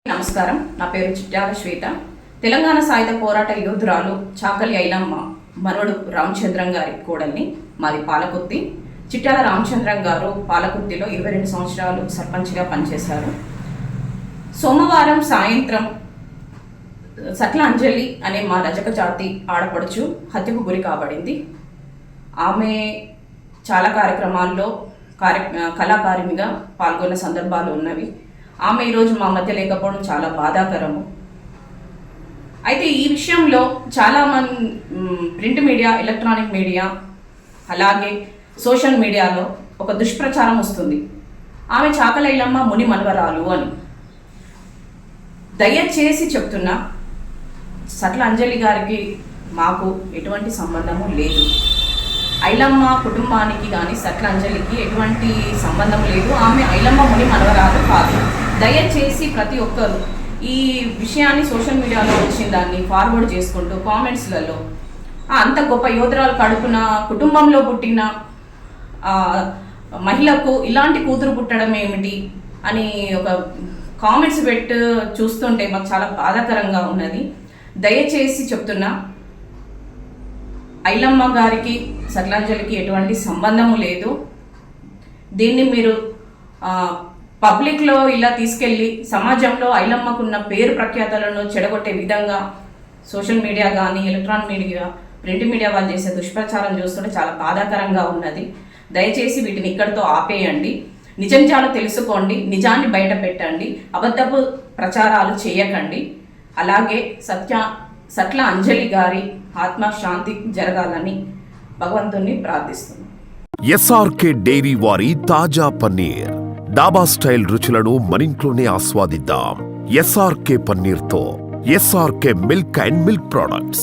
నమస్కారం. నా పేరు చిట్యాల శ్వేత. తెలంగాణ సాయుధ పోరాట యోధురాలు చాకలి ఐలమ్మ మనవడు రామచంద్రం గారి కోడల్ని. మాది పాలకుర్తి. చిట్యాల రామచంద్రం గారు పాలకుర్తిలో 22 సంవత్సరాలు సర్పంచ్గా పనిచేశారు. సోమవారం సాయంత్రం సట్ల అంజలి అనే మా రజక జాతి ఆడపడుచు హత్యకు గురి కాబడింది. ఆమె చాలా కార్యక్రమాల్లో కళాకారిణిగా పాల్గొన్న సందర్భాలు ఉన్నవి. ఆమె ఈరోజు మా మధ్య లేకపోవడం చాలా బాధాకరము. అయితే ఈ విషయంలో చాలామంది ప్రింట్ మీడియా, ఎలక్ట్రానిక్ మీడియా, అలాగే సోషల్ మీడియాలో ఒక దుష్ప్రచారం వస్తుంది. ఆమె చాకలి ఐలమ్మ ముని మనవరాలు అని. దయచేసి చెప్తున్నా, సట్ల అంజలి గారికి మాకు ఎటువంటి సంబంధము లేదు. ఐలమ్మ కుటుంబానికి కానీ సట్ల అంజలికి ఎటువంటి సంబంధం లేదు. ఆమె ఐలమ్మ ముని మనవరాలు కాదు. దయచేసి ప్రతి ఒక్కరు ఈ విషయాన్ని సోషల్ మీడియాలో వచ్చిన దాన్ని ఫార్వర్డ్ చేసుకుంటూ కామెంట్స్లలో అంత గొప్ప యోధురాలు కడుపున కుటుంబంలో పుట్టిన మహిళకు ఇలాంటి కూతురు పుట్టడం ఏమిటి అని ఒక కామెంట్స్ చూస్తుంటే మాకు చాలా బాధాకరంగా ఉన్నది. దయచేసి చెప్తున్నా, ఐలమ్మ గారికి సట్లాంజలికి ఎటువంటి సంబంధము లేదు. దీన్ని మీరు పబ్లిక్లో ఇలా తీసుకెళ్ళి సమాజంలో ఐలమ్మకున్న పేరు ప్రఖ్యాతలను చెడగొట్టే విధంగా సోషల్ మీడియా కానీ, ఎలక్ట్రానిక్ మీడియా, ప్రింట్ మీడియా వాళ్ళు చేసే దుష్ప్రచారం చూస్తుంటే చాలా బాధాకరంగా ఉన్నది. దయచేసి వీటిని ఇక్కడితో ఆపేయండి. నిజాలు తెలుసుకోండి, నిజాన్ని బయట పెట్టండి, అబద్ధపు ప్రచారాలు చేయకండి. అలాగే సట్ల అంజలి గారి ఆత్మ శాంతి జరగాలని భగవంతుణ్ణి ప్రార్థిస్తున్నాను. ఎస్ఆర్కే డైరీ వారి తాజా పన్నీర్, డాబా స్టైల్ రుచులను మనింట్లోనే ఆస్వాదిద్దాం. ఎస్ఆర్కే పన్నీర్తో SRK milk and milk products.